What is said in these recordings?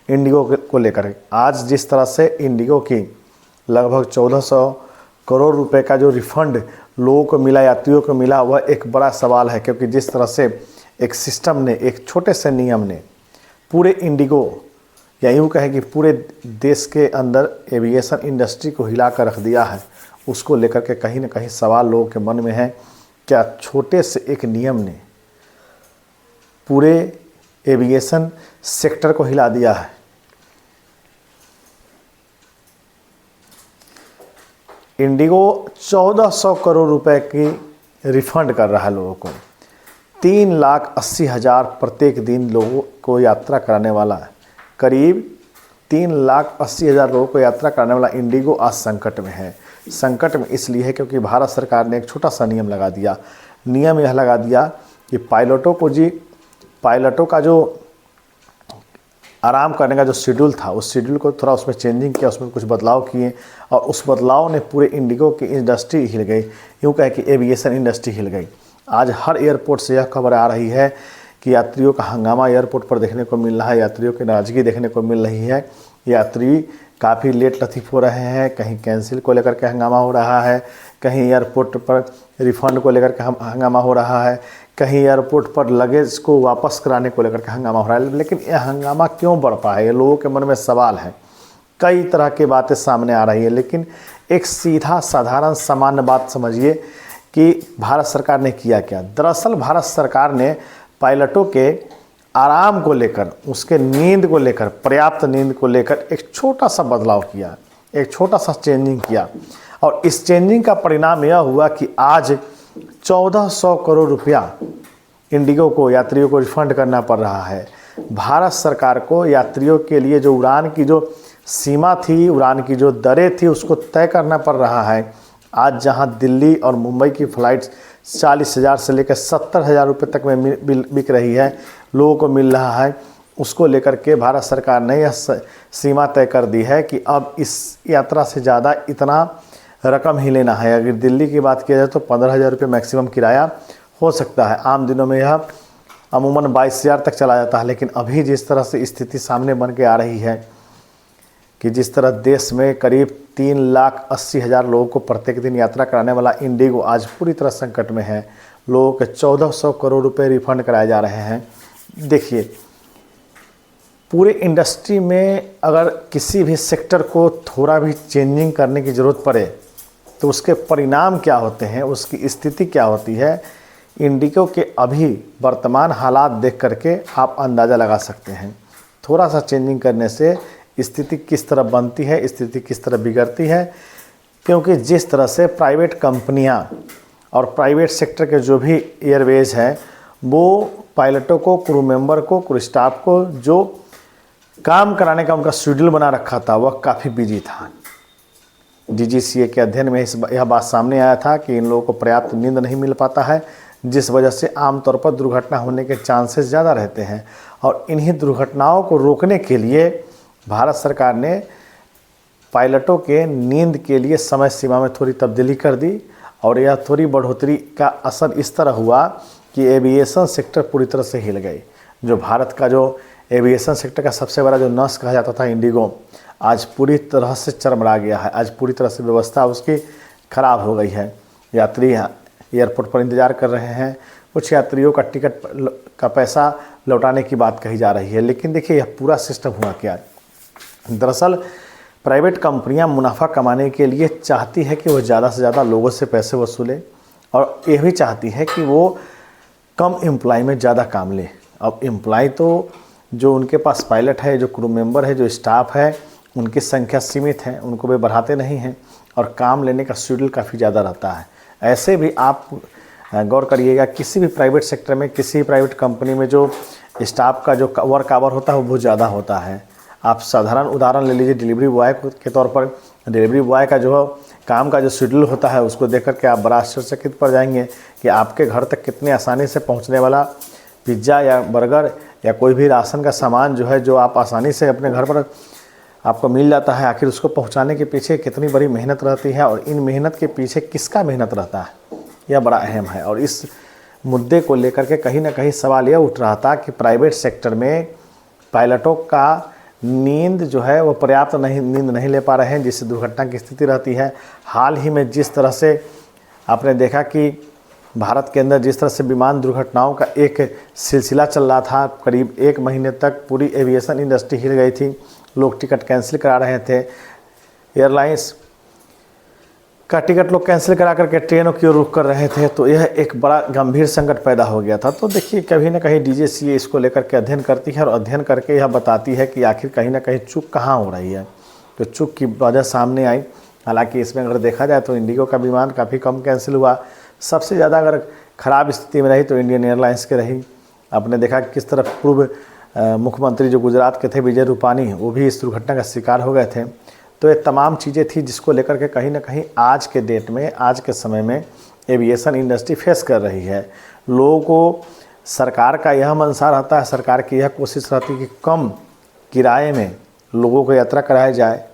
Indigo को लेकर। आज जिस तरह से इंडिगो की लगभग 1400 करोड़ रुपए का जो रिफंड लोगों को मिला, यात्रियों को मिला, वह एक बड़ा सवाल है। क्योंकि जिस तरह से एक सिस्टम ने, एक छोटे से नियम ने पूरे इंडिगो या यूँ कहें कि पूरे देश के अंदर एविएशन इंडस्ट्री को हिला कर रख दिया है, उसको लेकर के कहीं ना कहीं सवाल लोगों के मन में है। क्या छोटे से एक नियम ने पूरे एविएशन सेक्टर को हिला दिया है? इंडिगो 1400 करोड़ रुपए की रिफंड कर रहा है लोगों को। 3,80,000 प्रत्येक दिन लोगों को यात्रा कराने वाला है। करीब 3,80,000 लोगों को यात्रा कराने वाला इंडिगो आज संकट में है। संकट में इसलिए है क्योंकि भारत सरकार ने एक छोटा सा नियम लगा दिया। नियम यह लगा दिया कि पायलटों का जो आराम करने का जो शेड्यूल था, उस शेड्यूल को थोड़ा उसमें चेंजिंग किया, उसमें कुछ बदलाव किए और उस बदलाव ने पूरे इंडिगो की इंडस्ट्री हिल गई। यूँ कहे कि एविएशन इंडस्ट्री हिल गई। आज हर एयरपोर्ट से यह खबर आ रही है कि यात्रियों का हंगामा एयरपोर्ट पर देखने को मिल रहा है, यात्रियों की नाराजगी देखने को मिल रही है। यात्री काफ़ी लेट लतीफ़ हो रहे हैं, कहीं कैंसिल को लेकर के हंगामा हो रहा है, कहीं एयरपोर्ट पर रिफ़ंड को लेकर के हंगामा हो रहा है, कहीं एयरपोर्ट पर लगेज को वापस कराने को लेकर के हंगामा हो रहा है। लेकिन यह हंगामा क्यों बढ़ पाया है, लोगों के मन में सवाल है। कई तरह की बातें सामने आ रही है, लेकिन एक सीधा साधारण सामान्य बात समझिए कि भारत सरकार ने किया क्या। दरअसल भारत सरकार ने पायलटों के आराम को लेकर, उसके नींद को लेकर, पर्याप्त नींद को लेकर एक छोटा सा बदलाव किया, एक छोटा सा चेंजिंग किया। और इस चेंजिंग का परिणाम यह हुआ कि आज 1400 करोड़ रुपया इंडिगो को, यात्रियों को रिफंड करना पड़ रहा है। भारत सरकार को यात्रियों के लिए जो उड़ान की जो सीमा थी, उड़ान की जो दरें थी, उसको तय करना पड़ रहा है। आज जहां दिल्ली और मुंबई की फ़्लाइट्स 40,000 से लेकर 70,000 रुपये तक में बिक रही है, लोगों को मिल रहा है, उसको लेकर के भारत सरकार ने यह सीमा तय कर दी है कि अब इस यात्रा से ज़्यादा इतना रकम ही लेना है। अगर दिल्ली की बात किया जाए तो 15,000 रुपये मैक्सिमम किराया हो सकता है। आम दिनों में यह अमूमन 22,000 तक चला जाता है। लेकिन अभी जिस तरह से स्थिति सामने बन के आ रही है कि जिस तरह देश में करीब 3,80,000 लोगों को प्रत्येक दिन यात्रा कराने वाला इंडिगो आज पूरी तरह संकट में है। लोगों के 1400 करोड़ रुपए रिफंड कराए जा रहे हैं। देखिए, पूरे इंडस्ट्री में अगर किसी भी सेक्टर को थोड़ा भी चेंजिंग करने की ज़रूरत पड़े तो उसके परिणाम क्या होते हैं, उसकी स्थिति क्या होती है, इंडिगो के अभी वर्तमान हालात देख करके आप अंदाज़ा लगा सकते हैं। थोड़ा सा चेंजिंग करने से स्थिति किस तरह बनती है, स्थिति किस तरह बिगड़ती है। क्योंकि जिस तरह से प्राइवेट कंपनियां और प्राइवेट सेक्टर के जो भी एयरवेज हैं, वो पायलटों को, क्रू मेंबर को, क्रू स्टाफ को जो काम कराने का उनका शेड्यूल बना रखा था, वह काफ़ी बिजी था। DGCA के अध्ययन में यह बात सामने आया था कि इन लोगों को पर्याप्त नींद नहीं मिल पाता है, जिस वजह से आमतौर पर दुर्घटना होने के चांसेस ज़्यादा रहते हैं। और इन्हीं दुर्घटनाओं को रोकने के लिए भारत सरकार ने पायलटों के नींद के लिए समय सीमा में थोड़ी तब्दीली कर दी। और यह थोड़ी बढ़ोतरी का असर इस तरह हुआ कि एविएशन सेक्टर पूरी तरह से हिल गई। जो भारत का जो एविएशन सेक्टर का सबसे बड़ा जो नस कहा जाता था इंडिगो, आज पूरी तरह से चरमरा गया है। आज पूरी तरह से व्यवस्था उसकी ख़राब हो गई है। यात्री एयरपोर्ट पर इंतज़ार कर रहे हैं, कुछ यात्रियों का टिकट का पैसा लौटाने की बात कही जा रही है। लेकिन देखिए, यह पूरा सिस्टम हुआ क्या। दरअसल प्राइवेट कंपनियां मुनाफा कमाने के लिए चाहती है कि वो ज़्यादा से ज़्यादा लोगों से पैसे वसूलें, और ये भी चाहती है कि वो कम एम्प्लॉय में ज़्यादा काम ले। अब एम्प्लॉय तो जो उनके पास पायलट है, जो क्रू मेंबर है, जो स्टाफ है, उनकी संख्या सीमित है, उनको वे बढ़ाते नहीं हैं और काम लेने का शेड्यूल काफ़ी ज़्यादा रहता है। ऐसे भी आप गौर करिएगा, किसी भी प्राइवेट सेक्टर में, किसी भी प्राइवेट कंपनी में जो स्टाफ का जो वर्क आवर होता है वो बहुत ज़्यादा होता है। आप साधारण उदाहरण ले लीजिए, डिलीवरी बॉय के तौर पर डिलीवरी बॉय का जो काम का जो शेड्यूल होता है, उसको देख करके आप बड़ा आश्चर्यचकित पड़ जाएंगे कि आपके घर तक कितने आसानी से पहुंचने वाला पिज़्ज़ा या बर्गर या कोई भी राशन का सामान जो है, जो आप आसानी से अपने घर पर आपको मिल जाता है, आखिर उसको पहुंचाने के पीछे कितनी बड़ी मेहनत रहती है और इन मेहनत के पीछे किसका मेहनत रहता है, यह बड़ा अहम है। और इस मुद्दे को लेकर के कहीं ना कहीं सवाल यह उठ रहा था कि प्राइवेट सेक्टर में पायलटों का नींद जो है वो पर्याप्त नींद नहीं ले पा रहे हैं, जिससे दुर्घटना की स्थिति रहती है। हाल ही में जिस तरह से आपने देखा कि भारत के अंदर जिस तरह से विमान दुर्घटनाओं का एक सिलसिला चल रहा था, करीब 1 महीने तक पूरी एविएशन इंडस्ट्री हिल गई थी, लोग टिकट कैंसिल करा रहे थे, एयरलाइंस का टिकट लोग कैंसिल करा करके ट्रेनों की ओर रुख कर रहे थे, तो यह एक बड़ा गंभीर संकट पैदा हो गया था। तो देखिए कहीं ना कहीं DGCA इसको लेकर के अध्ययन करती है और अध्ययन करके यह बताती है कि आखिर कहीं ना कहीं चूक कहाँ हो रही है। तो चूक की वजह सामने आई। हालांकि इसमें अगर देखा जाए तो इंडिगो का विमान काफ़ी कम कैंसिल हुआ। सबसे ज़्यादा अगर ख़राब स्थिति में रही तो इंडियन एयरलाइंस की रही। आपने देखा कि किस तरह पूर्व मुख्यमंत्री जो गुजरात के थे विजय रूपानी, वो भी इस दुर्घटना का शिकार हो गए थे। तो ये तमाम चीज़ें थी जिसको लेकर के कहीं ना कहीं आज के डेट में, आज के समय में एविएशन इंडस्ट्री फेस कर रही है। लोगों को सरकार का यह मंशा रहता है, सरकार की यह कोशिश रहती है कि कम किराए में लोगों को यात्रा कराया जाए,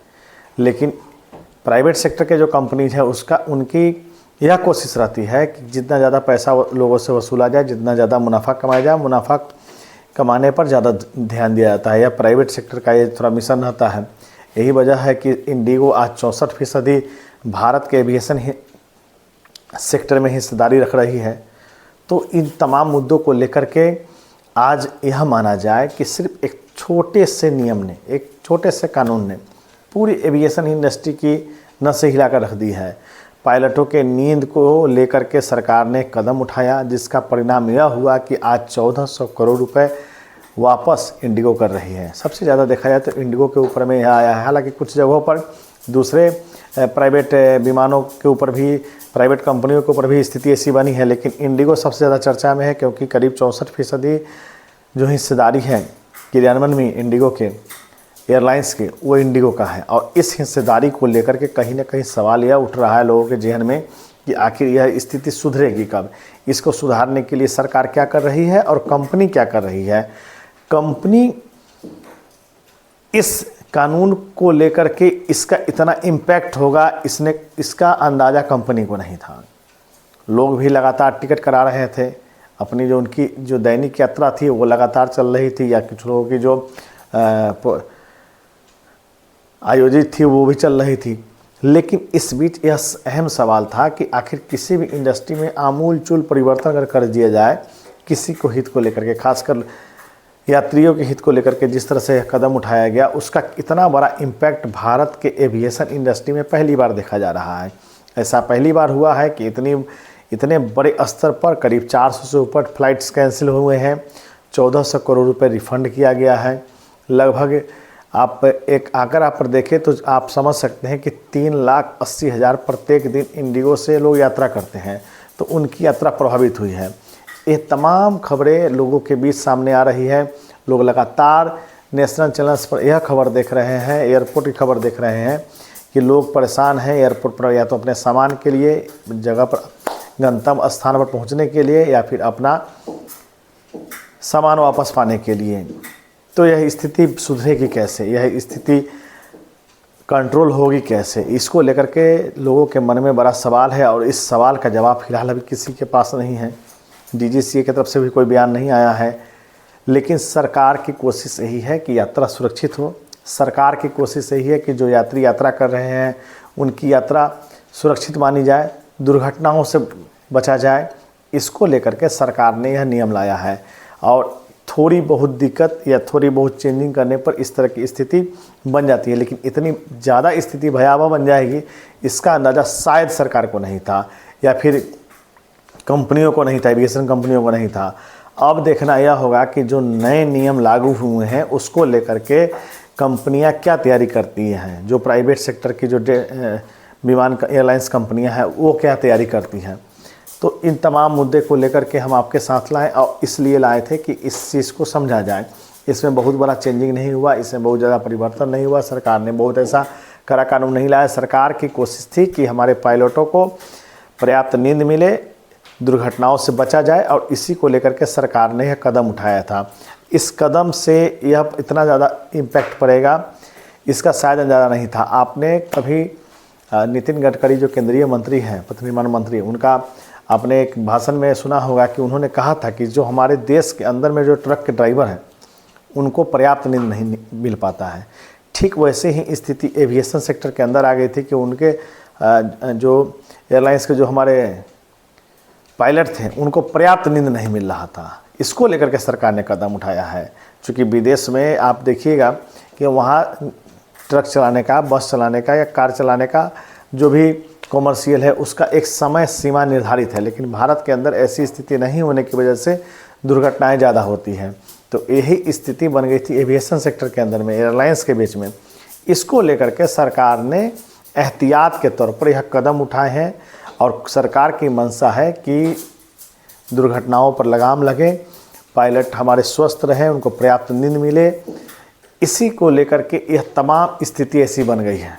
लेकिन प्राइवेट सेक्टर के जो कंपनीज है उनकी यह कोशिश रहती है कि जितना ज़्यादा पैसा लोगों से वसूला जाए, जितना ज़्यादा मुनाफा कमाया जाए, मुनाफा कमाने पर ज़्यादा ध्यान दिया जाता है। यह प्राइवेट सेक्टर का ये थोड़ा मिशन रहता है। यही वजह है कि इंडिगो आज 64% भारत के एविएशन सेक्टर में हिस्सेदारी रख रही है। तो इन तमाम मुद्दों को लेकर के आज यह माना जाए कि सिर्फ एक छोटे से नियम ने, एक छोटे से कानून ने पूरी एविएशन इंडस्ट्री की नसें हिला कर रख दी है। पायलटों के नींद को लेकर के सरकार ने कदम उठाया, जिसका परिणाम यह हुआ कि आज 1400 करोड़ रुपए वापस इंडिगो कर रही है। सबसे ज़्यादा देखा जाए तो इंडिगो के ऊपर में यह आया है। हालांकि कुछ जगहों पर दूसरे प्राइवेट विमानों के ऊपर भी, प्राइवेट कंपनियों के ऊपर भी स्थिति ऐसी बनी है, लेकिन इंडिगो सबसे ज़्यादा चर्चा में है, क्योंकि करीब 64% जो हिस्सेदारी है क्रियान्वयन में इंडिगो के एयरलाइंस के, वो इंडिगो का है। और इस हिस्सेदारी को लेकर के कहीं ना कहीं सवाल यह उठ रहा है लोगों के जहन में कि आखिर यह स्थिति सुधरेगी कब। इसको सुधारने के लिए सरकार क्या कर रही है और कंपनी क्या कर रही है। कंपनी इस कानून को लेकर के इसका इतना इम्पैक्ट होगा, इसका अंदाज़ा कंपनी को नहीं था। लोग भी लगातार टिकट करा रहे थे, अपनी जो उनकी जो दैनिक यात्रा थी वो लगातार चल रही थी, या कुछ लोगों की जो आयोजित थी वो भी चल रही थी। लेकिन इस बीच यह अहम सवाल था कि आखिर किसी भी इंडस्ट्री में आमूल चूल परिवर्तन अगर कर दिया जाए, किसी को हित को लेकर के, खासकर यात्रियों के हित को लेकर के जिस तरह से कदम उठाया गया, उसका इतना बड़ा इम्पैक्ट भारत के एविएशन इंडस्ट्री में पहली बार देखा जा रहा है। ऐसा पहली बार हुआ है कि इतने बड़े स्तर पर करीब 400 से ऊपर फ्लाइट्स कैंसिल हुए हैं, 1400 करोड़ रुपए रिफंड किया गया है। लगभग आप एक आंकड़ा पर देखें तो आप समझ सकते हैं कि 3,80,000 प्रत्येक दिन इंडिगो से लोग यात्रा करते हैं, तो उनकी यात्रा प्रभावित हुई है। ये तमाम खबरें लोगों के बीच सामने आ रही है। लोग लगातार नेशनल चैनल्स पर यह खबर देख रहे हैं, एयरपोर्ट की खबर देख रहे हैं कि लोग परेशान हैं एयरपोर्ट पर, या तो अपने सामान के लिए, जगह पर, गंतव्य स्थान पर पहुंचने के लिए, या फिर अपना सामान वापस पाने के लिए। तो यह स्थिति सुधरेगी कैसे, यह स्थिति कंट्रोल होगी कैसे, इसको लेकर के लोगों के मन में बड़ा सवाल है। और इस सवाल का जवाब फिलहाल अभी किसी के पास नहीं है। DGCA की तरफ से भी कोई बयान नहीं आया है, लेकिन सरकार की कोशिश यही है कि यात्रा सुरक्षित हो। सरकार की कोशिश यही है कि जो यात्री यात्रा कर रहे हैं उनकी यात्रा सुरक्षित मानी जाए, दुर्घटनाओं से बचा जाए। इसको लेकर के सरकार ने यह नियम लाया है। और थोड़ी बहुत दिक्कत या थोड़ी बहुत चेंजिंग करने पर इस तरह की स्थिति बन जाती है, लेकिन इतनी ज़्यादा स्थिति भयावह बन जाएगी इसका अंदाज़ा शायद सरकार को नहीं था, या फिर कंपनियों को नहीं था, एविएशन कंपनियों को नहीं था। अब देखना यह होगा कि जो नए नियम लागू हुए हैं उसको लेकर के कंपनियां क्या तैयारी करती हैं, जो प्राइवेट सेक्टर की जो विमान एयरलाइंस कंपनियां हैं वो क्या तैयारी करती हैं। तो इन तमाम मुद्दे को लेकर के हम आपके साथ लाए, और इसलिए लाए थे कि इस चीज़ को समझा जाए। इसमें बहुत बड़ा चेंजिंग नहीं हुआ, इसमें बहुत ज़्यादा परिवर्तन नहीं हुआ, सरकार ने बहुत ऐसा कड़ा कानून नहीं लाया। सरकार की कोशिश थी कि हमारे पायलटों को पर्याप्त नींद मिले, दुर्घटनाओं से बचा जाए, और इसी को लेकर के सरकार ने यह कदम उठाया था। इस कदम से यह इतना ज़्यादा इम्पैक्ट पड़ेगा इसका शायद अंदाज़ा नहीं था। आपने कभी नितिन गडकरी जो केंद्रीय मंत्री हैं, पथ निर्माण मंत्री, उनका आपने एक भाषण में सुना होगा कि उन्होंने कहा था कि जो हमारे देश के अंदर में जो ट्रक के ड्राइवर हैं उनको पर्याप्त नींद नहीं मिल पाता है। ठीक वैसे ही स्थिति एविएशन सेक्टर के अंदर आ गई थी कि उनके जो एयरलाइंस के जो हमारे पायलट थे उनको पर्याप्त नींद नहीं मिल रहा था। इसको लेकर के सरकार ने कदम उठाया है। चूँकि विदेश में आप देखिएगा कि वहाँ ट्रक चलाने का, बस चलाने का या कार चलाने का जो भी कॉमर्शियल है उसका एक समय सीमा निर्धारित है, लेकिन भारत के अंदर ऐसी स्थिति नहीं होने की वजह से दुर्घटनाएं ज़्यादा होती हैं। तो यही स्थिति बन गई थी एविएशन सेक्टर के अंदर में, एयरलाइंस के बीच में। इसको लेकर के सरकार ने एहतियात के तौर पर यह कदम उठाए हैं और सरकार की मंशा है कि दुर्घटनाओं पर लगाम लगे, पायलट हमारे स्वस्थ रहें, उनको पर्याप्त नींद मिले। इसी को लेकर के यह तमाम स्थिति ऐसी बन गई है।